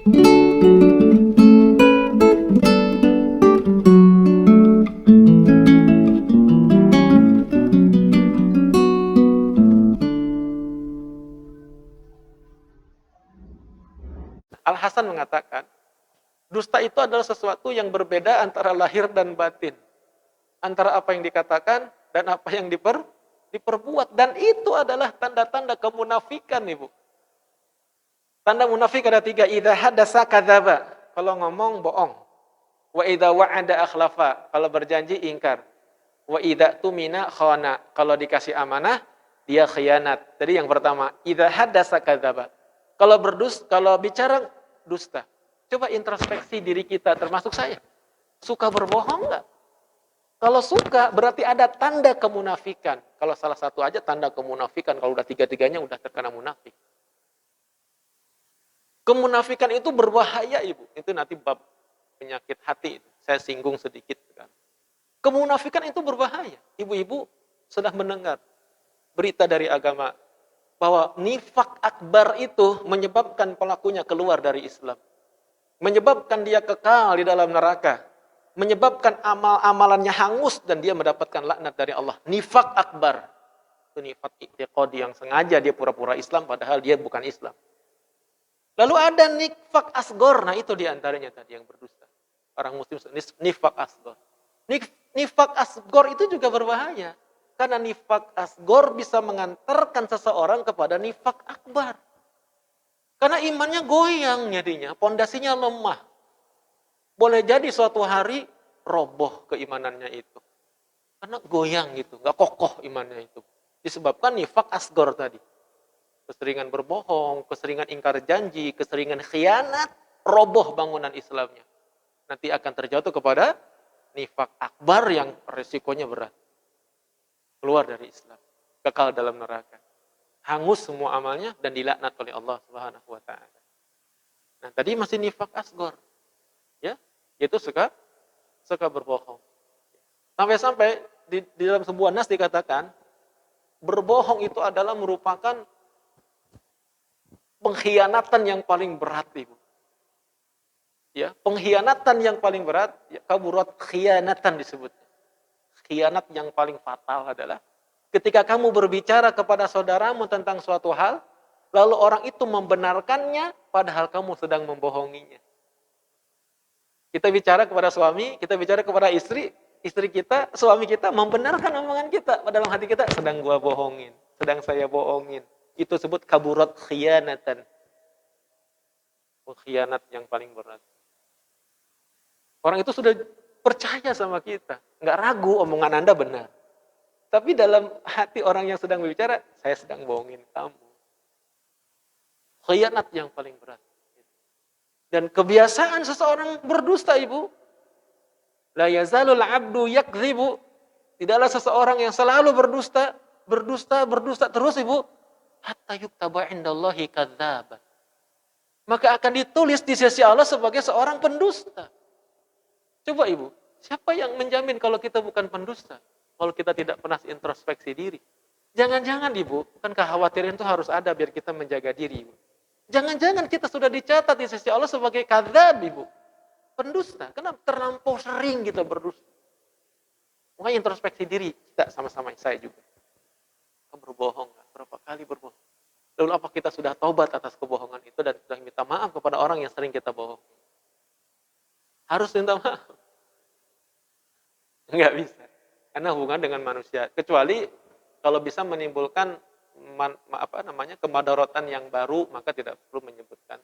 Al-Hasan mengatakan, dusta itu adalah sesuatu yang berbeda antara lahir dan batin. Antara apa yang dikatakan dan apa yang diperbuat. Dan itu adalah tanda-tanda kemunafikan, Ibu. Tanda munafik ada 3. Idza hadasa kadzaba. Kalau ngomong bohong. Wa idza wa'ada akhlafa. Kalau berjanji ingkar. Wa idza tumina khana. Kalau dikasih amanah dia khianat. Jadi yang pertama, idza hadasa kadzaba. Kalau bicara dusta. Coba introspeksi diri kita termasuk saya. Suka berbohong enggak? Kalau suka berarti ada tanda kemunafikan. Kalau salah satu aja tanda kemunafikan, kalau udah tiga-tiganya udah terkena munafik. Kemunafikan itu berbahaya, Ibu. Itu nanti bab penyakit hati. Saya singgung sedikit. Kemunafikan itu berbahaya. Ibu-ibu sudah mendengar berita dari agama bahwa nifak akbar itu menyebabkan pelakunya keluar dari Islam. Menyebabkan dia kekal di dalam neraka. Menyebabkan amal-amalannya hangus dan dia mendapatkan laknat dari Allah. Nifak akbar. Itu nifak i'tiqadi yang sengaja dia pura-pura Islam padahal dia bukan Islam. Lalu ada nifak asgor. Nah itu diantaranya tadi yang berdusta. Orang muslim nifak asgor. Nifak asgor itu juga berbahaya. Karena nifak asgor bisa mengantarkan seseorang kepada nifak akbar. Karena imannya goyang jadinya. Pondasinya lemah. Boleh jadi suatu hari roboh keimanannya itu. Karena goyang gitu, nggak kokoh imannya itu. Disebabkan nifak asgor tadi. Keseringan berbohong, keseringan ingkar janji, keseringan khianat, roboh bangunan Islamnya. Nanti akan terjatuh kepada nifak akbar yang resikonya berat. Keluar dari Islam, kekal dalam neraka. Hangus semua amalnya dan dilaknat oleh Allah Subhanahu wa taala. Nah, tadi masih nifak asgor. Ya, itu suka berbohong. Sampai-sampai di dalam sebuah nas dikatakan berbohong itu adalah merupakan pengkhianatan yang paling berat, Ibu. Ya, pengkhianatan yang paling berat, ya, kaburat khianatan disebut. Khianat yang paling fatal adalah ketika kamu berbicara kepada saudaramu tentang suatu hal, lalu orang itu membenarkannya padahal kamu sedang membohonginya. Kita bicara kepada suami, kita bicara kepada istri kita, suami kita membenarkan omongan kita. Dalam hati kita, sedang gua bohongin, sedang saya bohongin. Itu sebut kaburat khianatan. Pengkhianat yang paling berat. Orang itu sudah percaya sama kita. Nggak ragu omongan Anda benar. Tapi dalam hati orang yang sedang berbicara, saya sedang bohongin kamu. Khianat yang paling berat. Dan kebiasaan seseorang berdusta, Ibu. La yazalul abdu yakdzibu. Tidaklah seseorang yang selalu berdusta terus, Ibu. Hatta yuktaba indallahi kadzdzaba. Maka akan ditulis di sisi Allah sebagai seorang pendusta. Coba, Ibu, siapa yang menjamin kalau kita bukan pendusta? Kalau kita tidak pernah introspeksi diri. Jangan-jangan, Ibu, kan kekhawatiran itu harus ada biar kita menjaga diri, Ibu. Jangan-jangan kita sudah dicatat di sisi Allah sebagai kadzdzab, Ibu. Pendusta. Kenapa terlampau sering kita berdusta? Makanya introspeksi diri. Kita sama-sama, saya juga. Kita berbohong. Berapa kali berbohong? Lalu apa kita sudah taubat atas kebohongan itu dan sudah minta maaf kepada orang yang sering kita bohong? Harus minta maaf. Enggak bisa. Karena hubungan dengan manusia. Kecuali kalau bisa menimbulkan kemadaratan yang baru, maka tidak perlu menyebutkan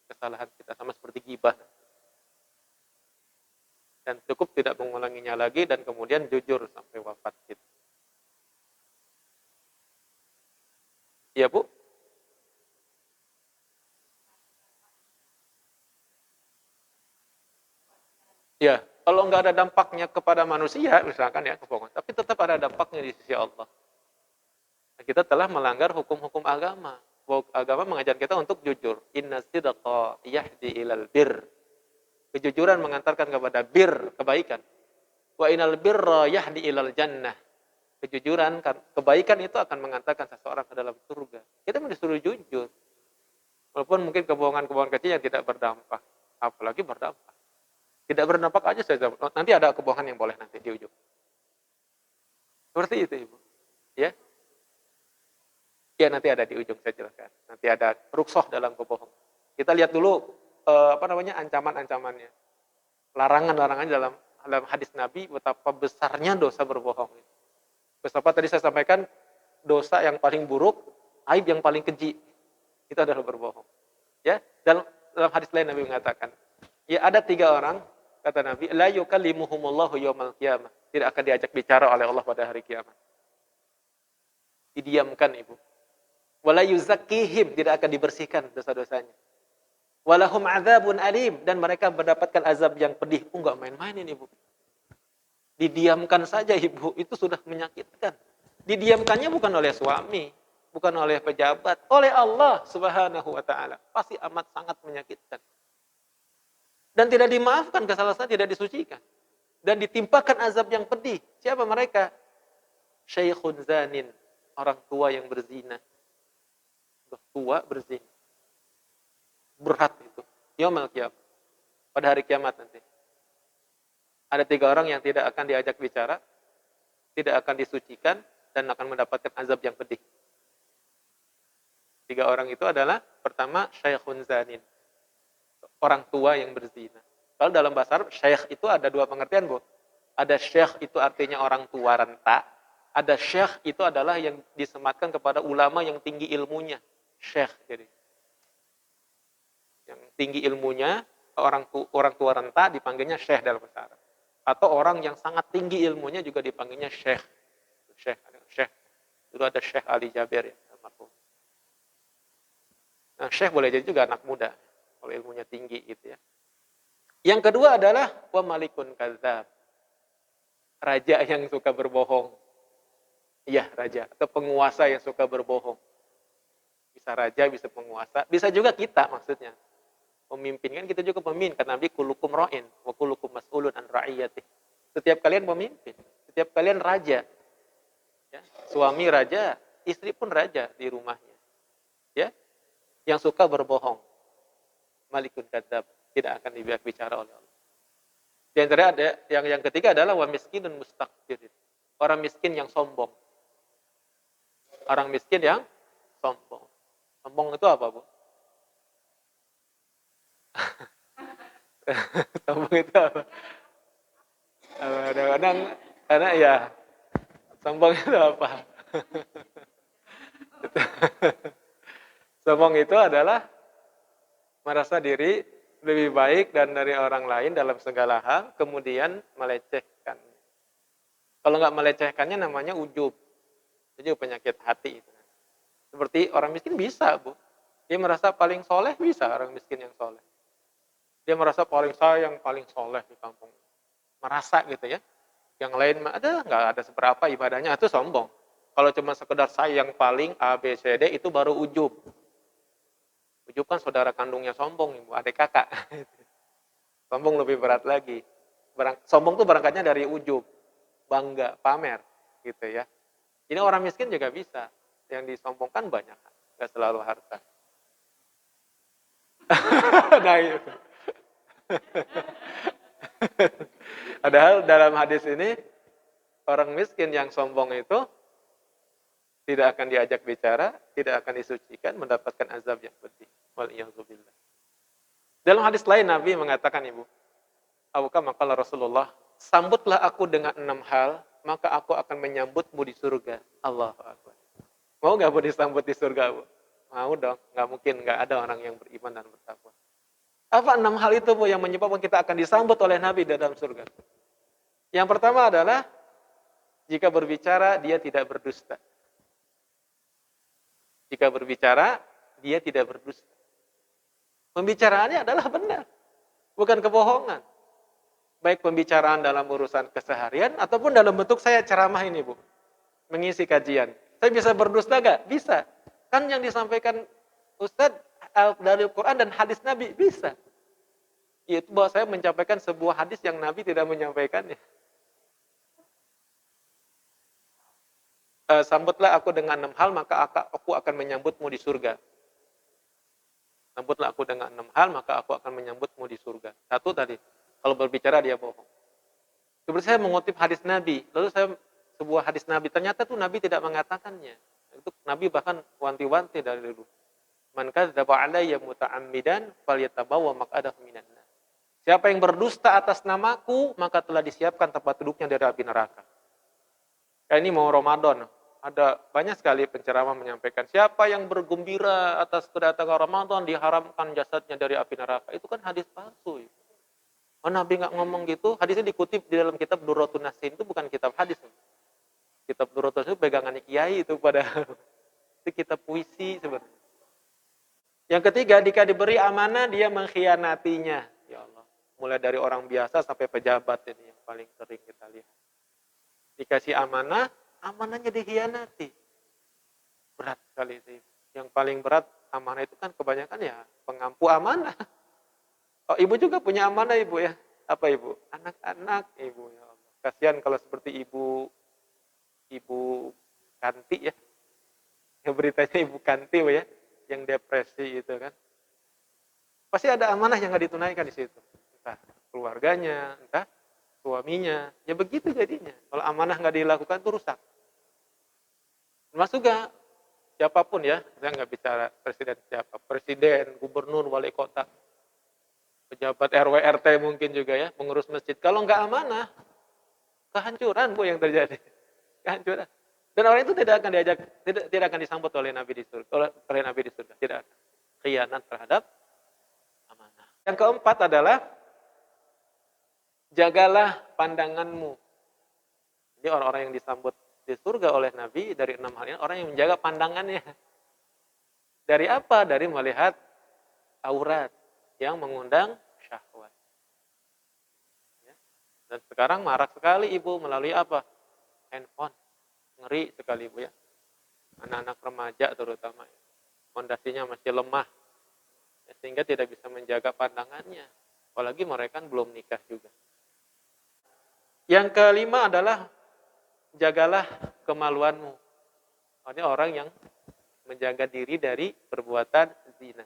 kesalahan kita, sama seperti ghibah. Dan cukup tidak mengulanginya lagi dan kemudian jujur sampai wafat gitu. Iya, Bu? Ya, kalau nggak ada dampaknya kepada manusia, misalkan ya kebohongan, tapi tetap ada dampaknya di sisi Allah. Kita telah melanggar hukum-hukum agama. Agama mengajar kita untuk jujur. Inna sidqa yahdi ilal bir. Kejujuran mengantarkan kepada bir, kebaikan. Wa inal birra yahdi ilal jannah. Kejujuran, kebaikan itu akan mengantarkan seseorang ke dalam surga. Kita disuruh jujur. Walaupun mungkin kebohongan-kebohongan kecil yang tidak berdampak. Apalagi berdampak. Tidak berdampak aja saja. Nanti ada kebohongan yang boleh nanti di ujung. Seperti itu, Ibu. Ya. Ya, nanti ada di ujung saya jelaskan. Nanti ada ruksoh dalam kebohongan. Kita lihat dulu ancaman-ancamannya. Larangan-larangannya dalam hadis Nabi betapa besarnya dosa berbohong. Betapa tadi saya sampaikan dosa yang paling buruk, aib yang paling keji. Itu adalah berbohong. Ya, dalam hadis lain Nabi mengatakan, ya ada 3 orang kata Nabi, la yukallimuhumullahu yaumal qiyamah. Tidak akan diajak bicara oleh Allah pada hari kiamat. Didiamkan, Ibu. Wala yuzakkihim, tidak akan dibersihkan dosa-dosanya. Walahum adzabun alim, dan mereka mendapatkan azab yang pedih. Enggak main-main ini, Ibu. Didiamkan saja, Ibu, itu sudah menyakitkan. Didiamkannya bukan oleh suami, bukan oleh pejabat, oleh Allah Subhanahu wa taala. Pasti amat sangat menyakitkan. Dan tidak dimaafkan kesalahan, tidak disucikan. Dan ditimpakan azab yang pedih. Siapa mereka? Syekhun zanin, orang tua yang berzina. Sudah tua berzina. Berat itu. Yaumul qiyamah. Pada hari kiamat nanti. Ada 3 orang yang tidak akan diajak bicara, tidak akan disucikan, dan akan mendapatkan azab yang pedih. 3 orang itu adalah, pertama, syekhun zanin. Orang tua yang berzina. Kalau dalam bahasa Arab, syekh itu ada 2 pengertian, Bu. Ada syekh itu artinya orang tua renta. Ada syekh itu adalah yang disematkan kepada ulama yang tinggi ilmunya. Syekh jadi. Yang tinggi ilmunya, orang tua renta dipanggilnya syekh dalam bahasa Arab. Atau orang yang sangat tinggi ilmunya juga dipanggilnya syekh. Syekh. Dulu ada Syekh Ali Jaber ya, almarhum. Nah, syekh boleh jadi juga anak muda kalau ilmunya tinggi gitu ya. Yang kedua adalah wa malikun kadzab. Raja yang suka berbohong. Iya, raja atau penguasa yang suka berbohong. Bisa raja, bisa penguasa, bisa juga kita maksudnya. Pemimpin kan kita juga pemimpin. Kata Nabi kullukum ra'in wa kullukum mas'ulun an ra'iyatih. Setiap kalian pemimpin, setiap kalian raja. Ya, suami raja, istri pun raja di rumahnya. Ya, yang suka berbohong. Malikun kadzab, tidak akan bicara oleh Allah. Di antara ada yang ketiga adalah wa miskinun mustakbir. Orang miskin yang sombong. Orang miskin yang sombong. Sombong itu apa, Bu? Sombong itu apa? Kadang-kadang karena ya sombong itu apa? Sombong itu adalah merasa diri lebih baik dan dari orang lain dalam segala hal, kemudian melecehkan. Kalau nggak melecehkannya namanya ujub. Itu penyakit hati. Seperti orang miskin bisa, Bu. Dia merasa paling soleh, bisa orang miskin yang soleh. Dia merasa paling sayang, paling soleh di kampung. Merasa gitu ya. Yang lain nggak ada seberapa ibadahnya, itu sombong. Kalau cuma sekedar sayang paling A, B, C, D, itu baru ujub. Ujub kan saudara kandungnya sombong, Ibu, adik kakak. Sombong lebih berat lagi. Sombong tuh berangkatnya dari ujub. Bangga, pamer, gitu ya. Ini orang miskin juga bisa. Yang disombongkan banyak, nggak selalu harta. Nah, itu. Padahal dalam hadis ini, orang miskin yang sombong itu tidak akan diajak bicara, tidak akan disucikan, mendapatkan azab yang pedih. Waliyahzubillah. Dalam hadis lain Nabi mengatakan, Ibu, maka Rasulullah, sambutlah aku dengan 6 hal, maka aku akan menyambutmu di surga. Allahu Akbar. Mau nggak Bu disambut di surga, Bu? Mau dong, nggak mungkin nggak ada orang yang beriman dan bertakwa. Apa 6 hal itu, Bu, yang menyebabkan kita akan disambut oleh Nabi di dalam surga? Yang pertama adalah, jika berbicara, dia tidak berdusta. Jika berbicara, dia tidak berdusta. Pembicaraannya adalah benar, bukan kebohongan. Baik pembicaraan dalam urusan keseharian, ataupun dalam bentuk saya ceramah ini, Bu. Mengisi kajian. Saya bisa berdusta gak? Bisa. Kan yang disampaikan Ustadz dari Al-Quran dan hadis Nabi, bisa. Yaitu bahwa saya menyampaikan sebuah hadis yang Nabi tidak menyampaikannya. Sambutlah aku dengan 6 hal, maka aku akan menyambutmu di surga. Sambutlah aku dengan 6 hal, maka aku akan menyambutmu di surga. Satu tadi, kalau berbicara dia bohong. Seperti saya mengutip hadis Nabi, lalu saya sebuah hadis Nabi, ternyata tuh Nabi tidak mengatakannya. Itu Nabi bahkan wanti-wanti dari dulu. Man kadzdzaba alayya muta'ammidan falyatabawa maq'adahu minan nar. Siapa yang berdusta atas namaku, maka telah disiapkan tempat duduknya dari api neraka. Ini mau Ramadan, ada banyak sekali penceramah menyampaikan siapa yang bergembira atas kedatangan Ramadan diharamkan jasadnya dari api neraka. Itu kan hadis palsu. Oh, Nabi nggak ngomong gitu. Hadisnya dikutip di dalam kitab Durratun Nasin, itu bukan kitab hadis. Kitab Durratun Nasin itu pegangannya kiai itu pada itu kitab puisi sebenarnya. Yang ketiga, jika diberi amanah dia mengkhianatinya. Ya Allah, mulai dari orang biasa sampai pejabat ini yang paling sering kita lihat. Dikasih amanah, amanahnya dikhianati. Berat sekali sih. Yang paling berat amanah itu kan kebanyakan ya pengampu amanah. Oh, ibu juga punya amanah ibu ya. Apa ibu? Anak-anak ibu ya Allah. Kasihan kalau seperti ibu Kanti ya. Yang beritanya ibu Kanti ya, yang depresi itu kan. Pasti ada amanah yang nggak ditunaikan di situ. Entah keluarganya, entah suaminya. Ya begitu jadinya. Kalau amanah nggak dilakukan itu rusak. Termasuk juga siapapun ya, saya nggak bicara presiden siapa, presiden, gubernur, wali kota, pejabat RW RT mungkin juga ya, mengurus masjid. Kalau nggak amanah, kehancuran Bu yang terjadi. Kehancuran. Dan orang itu tidak akan diajak, tidak akan disambut oleh Nabi di surga, oleh Nabi di surga. Tidak akan. Khianat terhadap amanah. Yang keempat adalah jagalah pandanganmu. Jadi orang-orang yang disambut di surga oleh Nabi dari 6 hal ini, orang yang menjaga pandangannya. Dari apa? Dari melihat aurat yang mengundang syahwat. Ya. Dan sekarang marak sekali ibu melalui apa? Handphone. Ngeri sekali ibu ya. Anak-anak remaja terutama. Fondasinya masih lemah. Ya, sehingga tidak bisa menjaga pandangannya. Apalagi mereka belum nikah juga. Yang kelima adalah jagalah kemaluanmu. Ini orang yang menjaga diri dari perbuatan zina.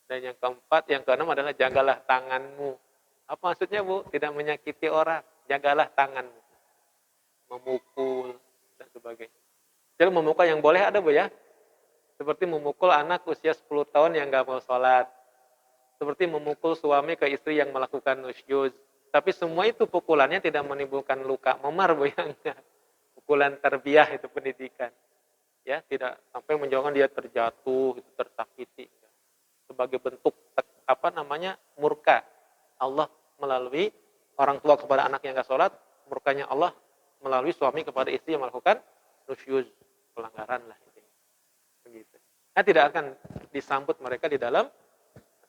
Dan yang keempat, yang keenam adalah jagalah tanganmu. Apa maksudnya Bu? Tidak menyakiti orang. Jagalah tanganmu. Memukul dan sebagainya. Jadi memukul yang boleh ada Bu ya. Seperti memukul anak usia 10 tahun yang nggak mau sholat. Seperti memukul suami ke istri yang melakukan nusyuz. Tapi semua itu pukulannya tidak menimbulkan luka memar Bu ya. Pukulan tarbiyah itu pendidikan. Ya, tidak sampai menjauhkan dia terjatuh, itu tersakiti. Sebagai bentuk murka Allah melalui orang tua kepada anak yang nggak sholat, murkanya Allah melalui suami kepada istri yang melakukan nusyuz, pelanggaran lah ini. Begitu. Nah, tidak akan disambut mereka di dalam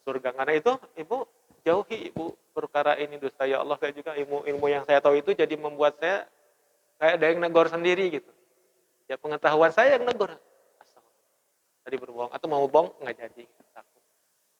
surga. Karena itu ibu jauhi ibu perkara ini dusta ya Allah. Saya juga ilmu yang saya tahu itu jadi membuat saya kayak ada yang negor sendiri gitu. Ya pengetahuan saya yang negor. Asal tadi berbohong atau mau bohong nggak jadi.